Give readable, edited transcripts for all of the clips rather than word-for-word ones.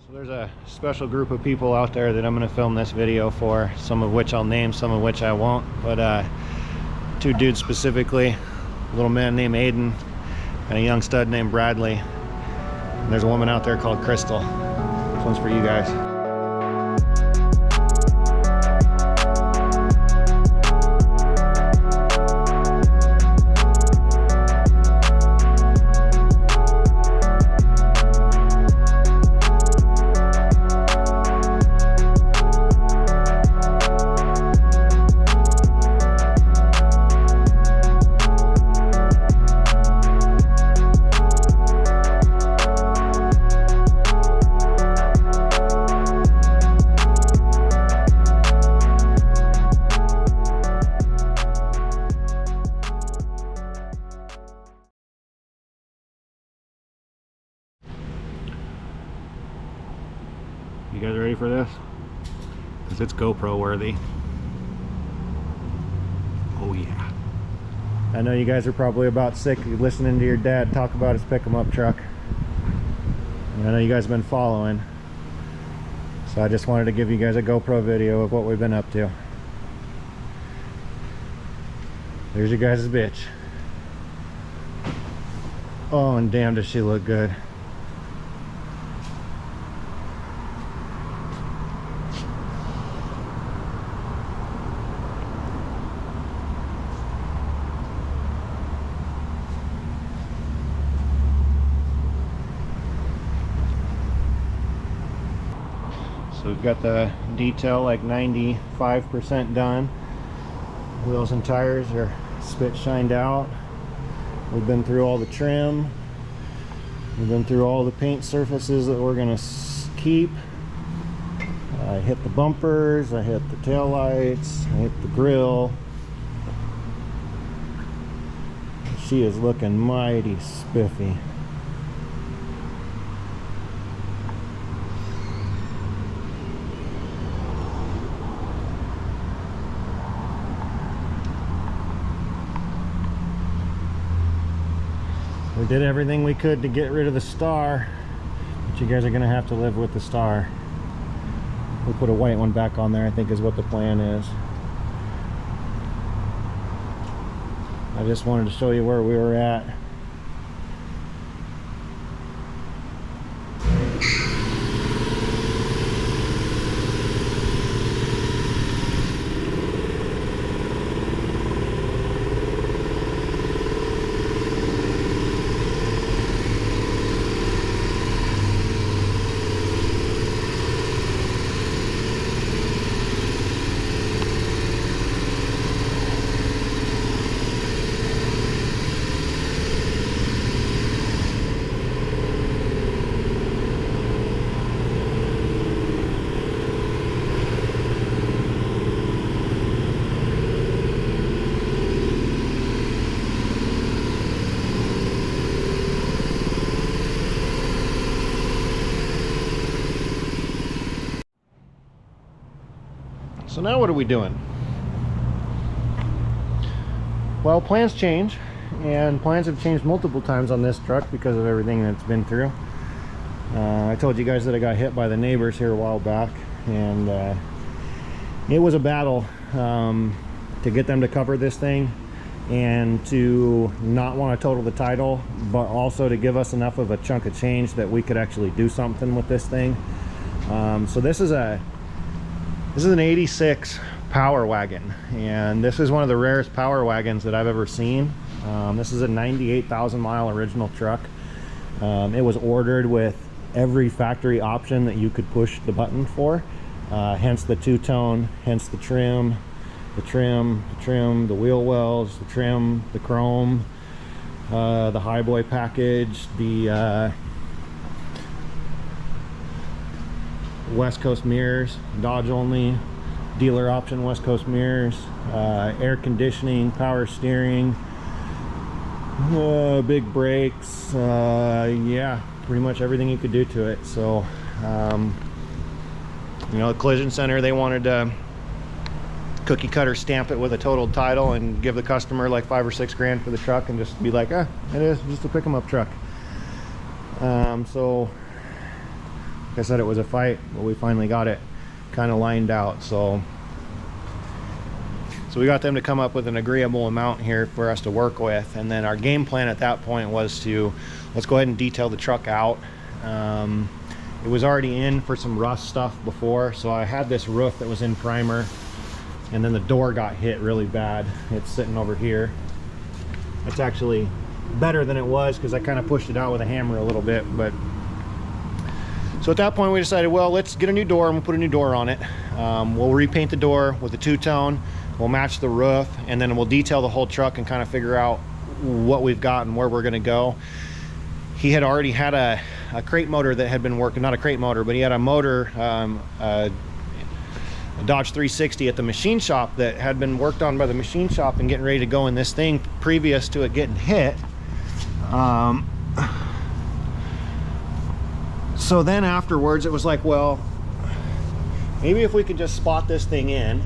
So there's a special group of people out there that I'm going to film this video for, some of which I'll name, some of which I won't, but two dudes specifically, a little man named Aiden and a young stud named Bradley, and there's a woman out there called Crystal. This one's for you guys. You guys ready for this? Because it's GoPro worthy. Oh yeah. I know you guys are probably about sick of listening to your dad talk about his pick-em-up truck. And I know you guys have been following. So I just wanted to give you guys a GoPro video of what we've been up to. There's your guys' bitch. Oh, and damn does she look good. So we've got the detail like 95% done. Wheels and tires are spit shined out. We've been through all the trim. We've been through all the paint surfaces that we're gonna keep. I hit the bumpers, I hit the tail lights, I hit the grill. She is looking mighty spiffy. We did everything we could to get rid of the star, but you guys are gonna have to live with the star. We'll put a white one back on there, I think is what the plan is. I just wanted to show you where we were at. So now what are we doing? Well, plans change, and plans have changed multiple times on this truck because of everything that's been through. I told you guys that I got hit by the neighbors here a while back, and it was a battle to get them to cover this thing and to not want to total the title, but also to give us enough of a chunk of change that we could actually do something with this thing. So this is an 86 Power Wagon, and this is one of the rarest Power Wagons that I've ever seen. This is a 98,000 mile original truck. It was ordered with every factory option that you could push the button for, hence the two-tone, hence the trim, the wheel wells, the trim, the chrome, the highboy package, the West Coast mirrors, Dodge only, dealer option West Coast mirrors, air conditioning, power steering, big brakes, yeah, pretty much everything you could do to it. So you know, the collision center, they wanted to cookie cutter stamp it with a totaled title and give the customer like $5 or $6 grand for the truck and just be like, it is just a pick 'em up truck. So I said, it was a fight, but we finally got it kind of lined out. So we got them to come up with an agreeable amount here for us to work with, and then our game plan at that point was to let's go ahead and detail the truck out. It was already in for some rust stuff before, so I had this roof that was in primer, and then the door got hit really bad. It's sitting over here. It's actually better than it was because I kind of pushed it out with a hammer a little bit. But so at that point we decided, well, let's get a new door, and we'll put a new door on it. We'll repaint the door with a two-tone. We'll match the roof, and then we'll detail the whole truck and kind of figure out what we've got and where we're going to go. He had already had a crate motor that had been working, not a crate motor, but he had a motor, a Dodge 360 at the machine shop that had been worked on by the machine shop and getting ready to go in this thing previous to it getting hit. So then afterwards it was like, well, maybe if we could just spot this thing in,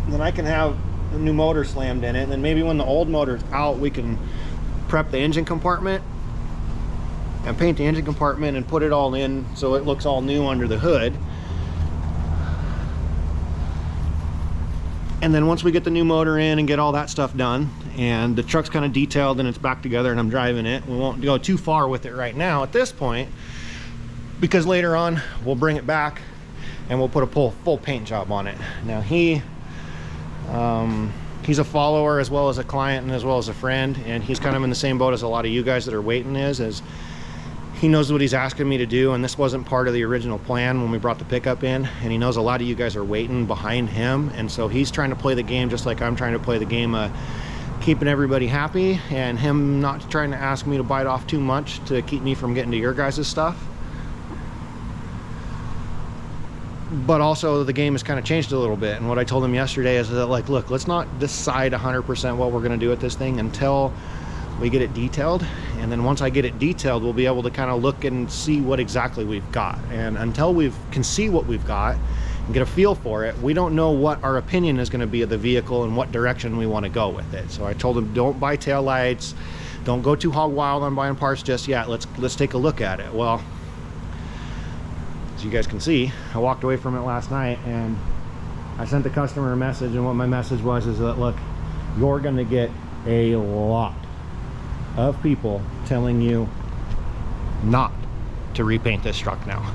then I can have a new motor slammed in it, and then maybe when the old motor's out, we can prep the engine compartment and paint the engine compartment and put it all in so it looks all new under the hood. And then once we get the new motor in and get all that stuff done, and the truck's kind of detailed and it's back together and I'm driving it, we won't go too far with it right now at this point, because later on we'll bring it back and we'll put a full paint job on it. Now he's a follower as well as a client and as well as a friend, and he's kind of in the same boat as a lot of you guys that are waiting as he knows what he's asking me to do, and this wasn't part of the original plan when we brought the pickup in, and he knows a lot of you guys are waiting behind him, and so he's trying to play the game just like I'm trying to play the game, keeping everybody happy, and him not trying to ask me to bite off too much to keep me from getting to your guys' stuff. But also the game has kind of changed a little bit, and what I told him yesterday is that, like, look, let's not decide 100% what we're going to do with this thing until we get it detailed, and then once I get it detailed, we'll be able to kind of look and see what exactly we've got. And until we can see what we've got and get a feel for it, we don't know what our opinion is going to be of the vehicle and what direction we want to go with it. So I told him, don't buy tail lights, don't go too hog wild on buying parts just yet. Let's take a look at it. Well, as you guys can see, I walked away from it last night and I sent the customer a message, and what my message was is that, look, you're going to get a lot of people telling you not to repaint this truck now.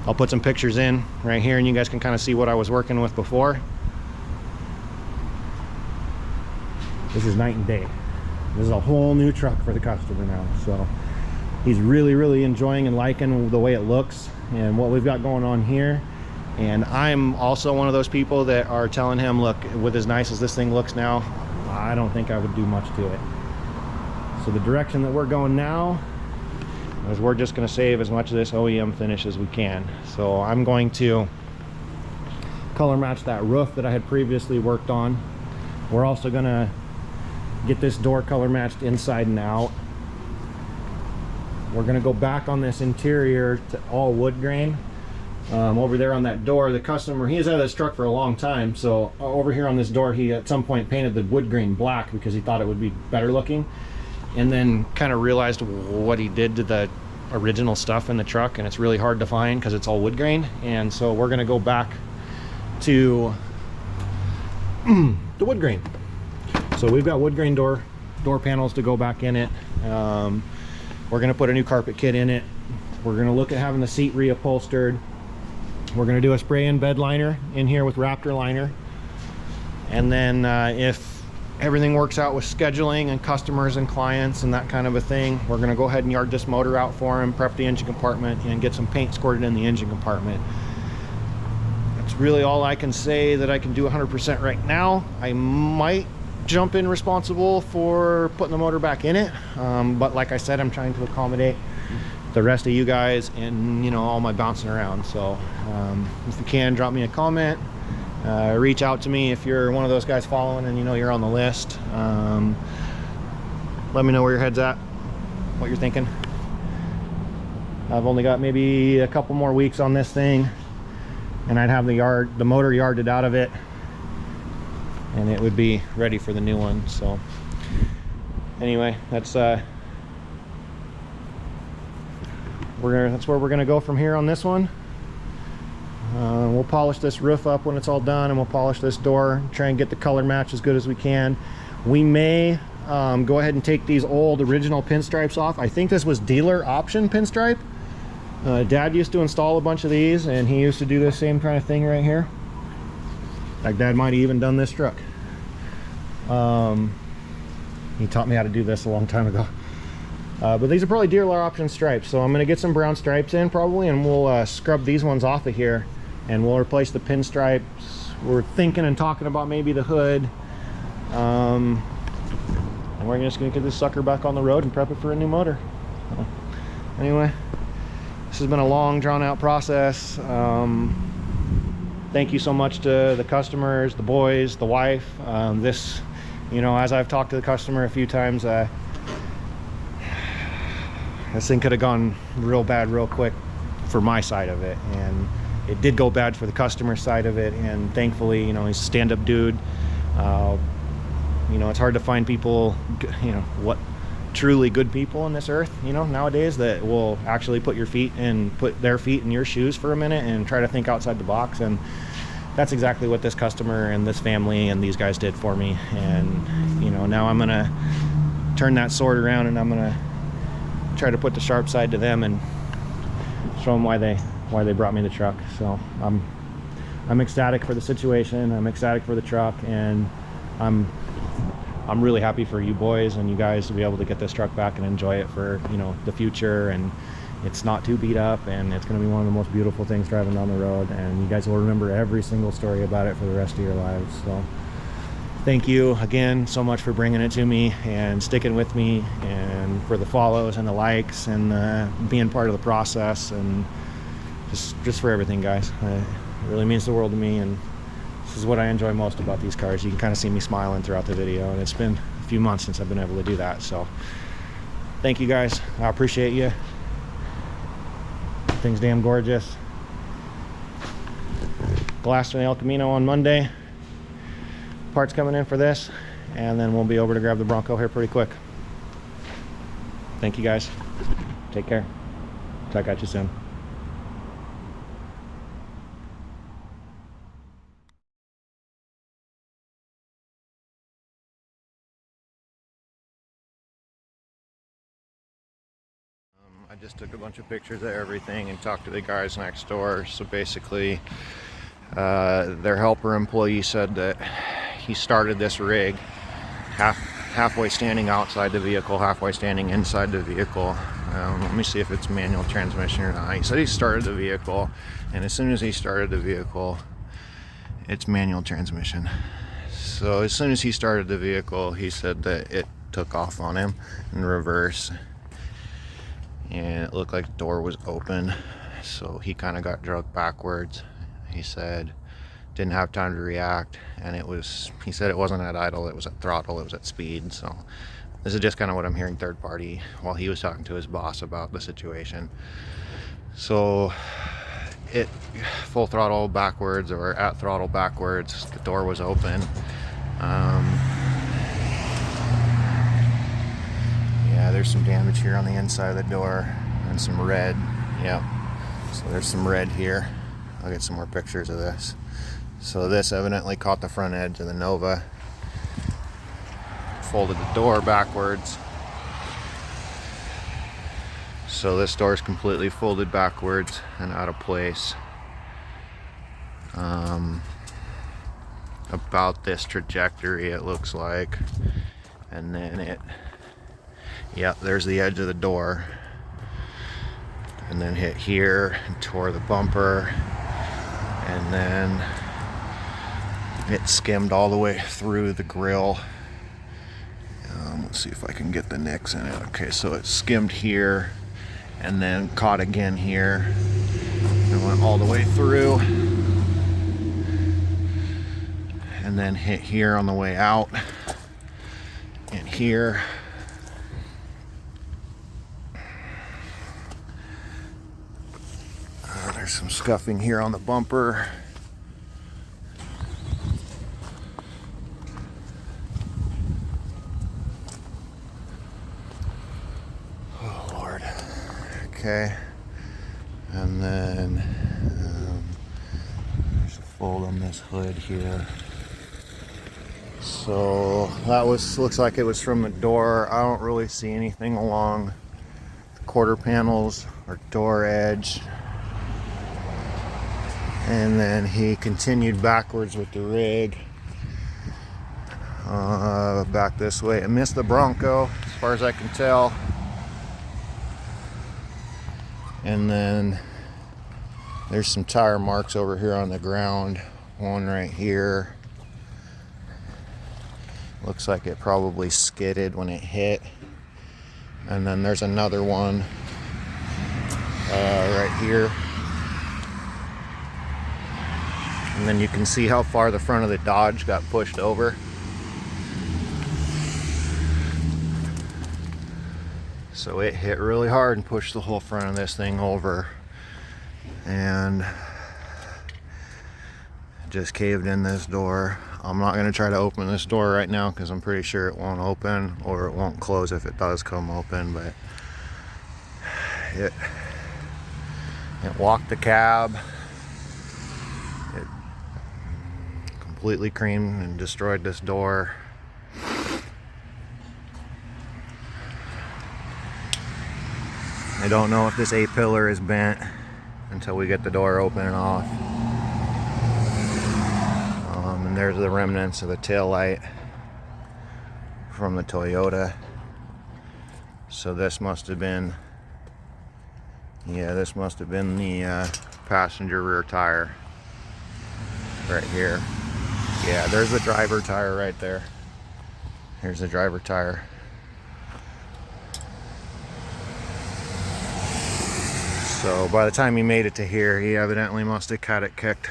I'll put some pictures in right here and you guys can kind of see what I was working with before. This is night and day. This is a whole new truck for the customer now, so he's really enjoying and liking the way it looks and what we've got going on here. And I'm also one of those people that are telling him, look, with as nice as this thing looks now, I don't think I would do much to it. So the direction that we're going now is we're just going to save as much of this OEM finish as we can. So I'm going to color match that roof that I had previously worked on. We're also going to get this door color matched inside and out. We're going to go back on this interior to all wood grain. Over there on that door, the customer, he has had this truck for a long time, so over here on this door he at some point painted the wood grain black because he thought it would be better looking, and then kind of realized what he did to the original stuff in the truck, and it's really hard to find because it's all wood grain. And so we're going to go back to the wood grain. So we've got wood grain door panels to go back in it. We're going to put a new carpet kit in it. We're going to look at having the seat reupholstered. We're going to do a spray-in bed liner in here with Raptor liner. And then if everything works out with scheduling and customers and clients and that kind of a thing, we're going to go ahead and yard this motor out for him, prep the engine compartment, and get some paint squirted in the engine compartment. That's really all I can say that I can do 100% right now. I might jump in responsible for putting the motor back in it, but like I said, I'm trying to accommodate the rest of you guys and, you know, all my bouncing around. So if you can, drop me a comment, reach out to me if you're one of those guys following and you know you're on the list. Let me know where your head's at, what you're thinking. I've only got maybe a couple more weeks on this thing and I'd have the motor yarded out of it and it would be ready for the new one. So anyway, that's that's where we're gonna go from here on this one. We'll polish this roof up when it's all done, and we'll polish this door, try and get the color match as good as we can. We may go ahead and take these old original pinstripes off. I think this was dealer option pinstripe. Dad used to install a bunch of these, and he used to do the same kind of thing right here. Like Dad might have even done this truck. He taught me how to do this a long time ago. But these are probably dealer option stripes, so I'm going to get some brown stripes in probably, and we'll scrub these ones off of here, and we'll replace the pinstripes. We're thinking and talking about maybe the hood, and we're just going to get this sucker back on the road and prep it for a new motor. Anyway, this has been a long, drawn-out process. Thank you so much to the customers, the boys, the wife. This, you know, as I've talked to the customer a few times, this thing could have gone real bad real quick for my side of it, and it did go bad for the customer side of it. And thankfully, you know, he's a stand-up dude. You know, it's hard to find people, you know, what truly good people on this earth, you know, nowadays, that will actually put their feet in your shoes for a minute and try to think outside the box. And that's exactly what this customer and this family and these guys did for me. And, you know, now I'm gonna turn that sword around, and I'm gonna try to put the sharp side to them and show them why they brought me the truck. So I'm ecstatic for the situation. I'm ecstatic for the truck, and I'm really happy for you boys and you guys to be able to get this truck back and enjoy it for, you know, the future. And it's not too beat up, and it's going to be one of the most beautiful things driving down the road, and you guys will remember every single story about it for the rest of your lives. So thank you again so much for bringing it to me and sticking with me, and for the follows and the likes and being part of the process, and just for everything, guys. It really means the world to me, and this is what I enjoy most about these cars. You can kind of see me smiling throughout the video, and it's been a few months since I've been able to do that. So thank you, guys. I appreciate you. Thing's damn gorgeous. Glass from the El Camino on Monday. Parts coming in for this, and then we'll be over to grab the Bronco here pretty quick. Thank you, guys. Take care. Talk at you soon. I just took a bunch of pictures of everything and talked to the guys next door. So basically, their helper employee said that he started this rig halfway standing outside the vehicle, halfway standing inside the vehicle. Let me see if it's manual transmission or not. He said he started the vehicle, and as soon as he started the vehicle, it's manual transmission. So as soon as he started the vehicle, he said that it took off on him in reverse, and it looked like the door was open, so he kind of got drugged backwards. He said didn't have time to react, and he said it wasn't at idle, it was at throttle, it was at speed. So this is just kind of what I'm hearing third party while he was talking to his boss about the situation. So it full throttle backwards, or at throttle backwards, the door was open. Yeah, there's some damage here on the inside of the door, and some red. Yep, so there's some red here. I'll get some more pictures of this. So this evidently caught the front edge of the Nova, folded the door backwards. So this door is completely folded backwards and out of place. About this trajectory, it looks like. And then yep, there's the edge of the door. And then hit here and tore the bumper. And then it skimmed all the way through the grill. Let's see if I can get the nicks in it. Okay, so it skimmed here and then caught again here and went all the way through, and then hit here on the way out, and here. There's some scuffing here on the bumper. Oh Lord. Okay, And then there's a fold on this hood here. So that looks like it was from the door. I don't really see anything along the quarter panels or door edge. And then he continued backwards with the rig back this way. I missed the Bronco as far as I can tell. And then there's some tire marks over here on the ground. One right here. Looks like it probably skidded when it hit. And then there's another one right here. And then you can see how far the front of the Dodge got pushed over. So it hit really hard and pushed the whole front of this thing over. And just caved in this door. I'm not going to try to open this door right now because I'm pretty sure it won't open, or it won't close if it does come open, but it walked the cab. It completely creamed and destroyed this door. I don't know if this A-pillar is bent until we get the door open and off. And there's the remnants of the tail light from the Toyota. So this must have been, this must have been the passenger rear tire right here. Yeah, there's the driver tire right there. Here's the driver tire. So by the time he made it to here, he evidently must have cut it kicked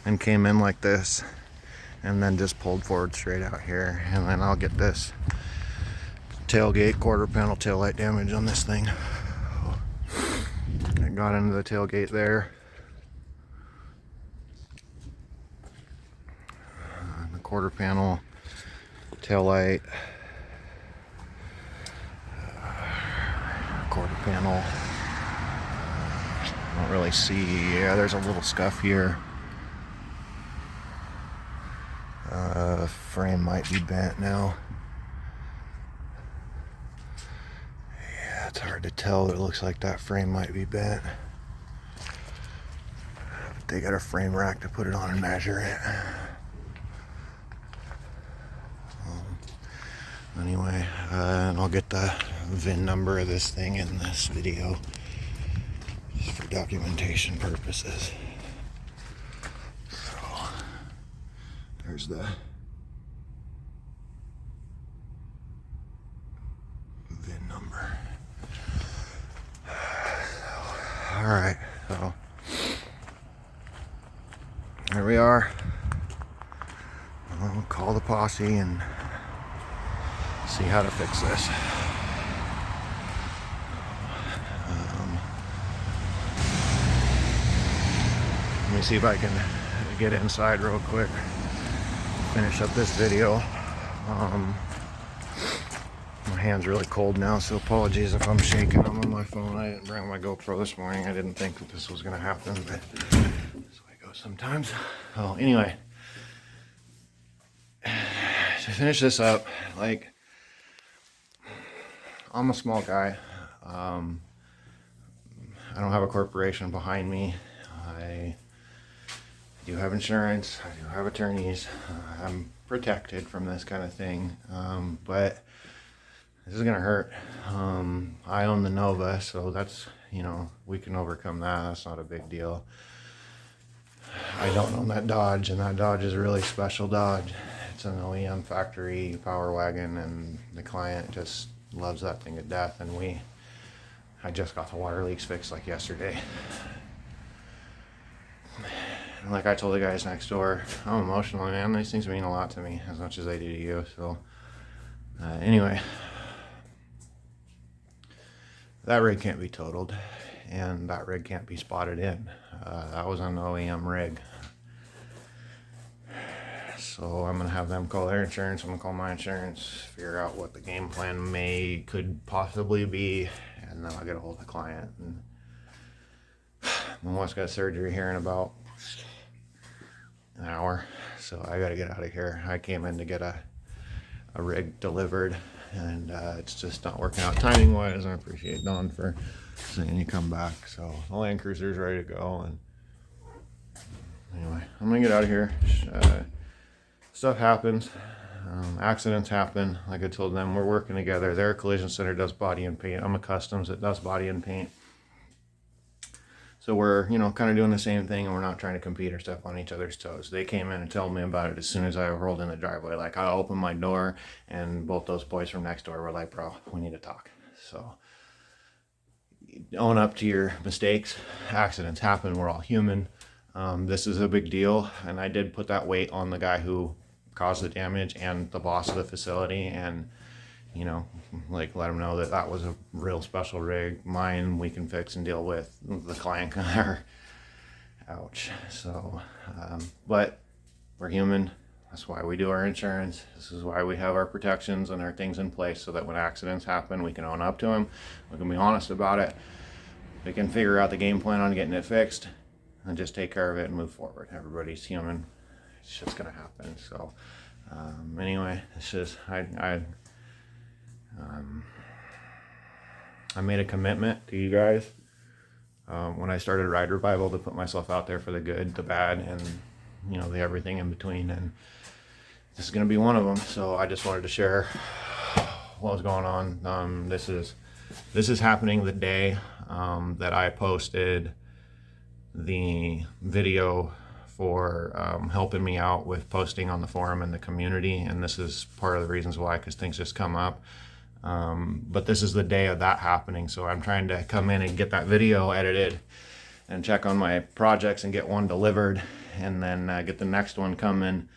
and came in like this, and then just pulled forward straight out here. And then I'll get this tailgate quarter panel taillight damage on this thing. It got into the tailgate there. The quarter panel taillight, quarter panel. I don't really see. Yeah, there's a little scuff here. Frame might be bent now. Yeah, it's hard to tell. It looks like that frame might be bent. But they got a frame rack to put it on and measure it. Anyway, and I'll get the VIN number of this thing in this video just for documentation purposes. So there's the VIN number. All right, so there we are. I'll call the posse and see how to fix this. Let me see if I can get inside real quick, finish up this video. My hand's really cold now, so apologies if I'm shaking. I'm on my phone. I didn't bring my GoPro this morning. I didn't think that this was going to happen, but that's the way it goes sometimes. Oh, anyway, to finish this up, like, I'm a small guy. I don't have a corporation behind me. I do have insurance. I do have attorneys. I'm protected from this kind of thing, but this is gonna hurt. I own the Nova, so that's, we can overcome that. That's not a big deal. I don't own that Dodge, and that Dodge is a really special Dodge. It's an OEM factory Power Wagon, and the client just loves that thing to death. And I just got the water leaks fixed like yesterday. And like I told the guys next door, I'm emotional, man. These things mean a lot to me as much as they do to you. So anyway, that rig can't be totaled, and that rig can't be spotted in. That was an OEM rig. So I'm gonna have them call their insurance. I'm gonna call my insurance, figure out what the game plan could possibly be, and then I'll get a hold of the client and My wife's got surgery here in about an hour, so I gotta get out of here. I came in to get a rig delivered, and it's just not working out timing wise. I appreciate Don for saying you come back. So the Land Cruiser's ready to go, and anyway, I'm gonna get out of here. Stuff happens, accidents happen. Like I told them, we're working together. Their collision center does body and paint. I'm a customs that does body and paint. So we're, kind of doing the same thing, and we're not trying to compete or step on each other's toes. They came in and told me about it as soon as I rolled in the driveway. Like, I opened my door, and both those boys from next door were like, bro, we need to talk. So own up to your mistakes. Accidents happen. We're all human. This is a big deal, and I did put that weight on the guy who caused the damage and the boss of the facility, and let them know that that was a real special rig. Mine we can fix and deal with. The client ouch. So but we're human. That's why we do our insurance. This is why we have our protections and our things in place, so that when accidents happen, we can own up to them, we can be honest about it, we can figure out the game plan on getting it fixed, and just take care of it and move forward. Everybody's human. It's just gonna happen. So anyway, it's just I made a commitment to you guys when I started Ride Revival to put myself out there for the good, the bad, and the everything in between, and this is going to be one of them. So I just wanted to share what was going on. This is happening the day that I posted the video for helping me out with posting on the forum and the community, and this is part of the reasons why, because things just come up. But this is the day of that happening, so I'm trying to come in and get that video edited and check on my projects and get one delivered, and then get the next one coming,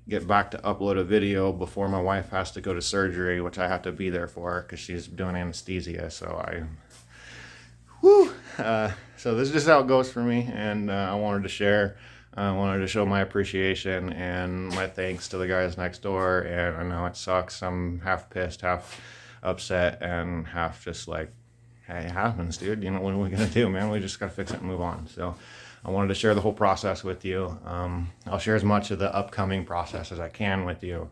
get back to upload a video before my wife has to go to surgery, which I have to be there for because she's doing anesthesia. So so this is just how it goes for me, and I wanted to share. I wanted to show my appreciation and my thanks to the guys next door. And I know it sucks. I'm half pissed, half upset, and half just like, hey, it happens, dude. What are we going to do, man? We just got to fix it and move on. So I wanted to share the whole process with you. I'll share as much of the upcoming process as I can with you.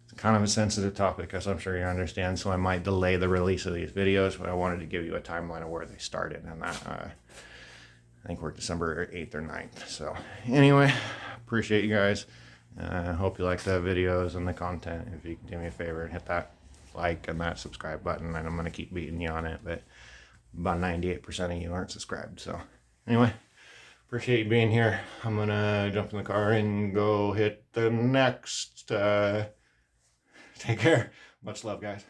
It's kind of a sensitive topic, as I'm sure you understand, so I might delay the release of these videos, but I wanted to give you a timeline of where they started, and that I think we're December 8th or 9th. So anyway, appreciate you guys. Hope you like the videos and the content. If you can do me a favor and hit that like and that subscribe button, and I'm going to keep beating you on it, but about 98% of you aren't subscribed. So anyway, appreciate you being here. I'm going to jump in the car and go hit the next. Take care. Much love, guys.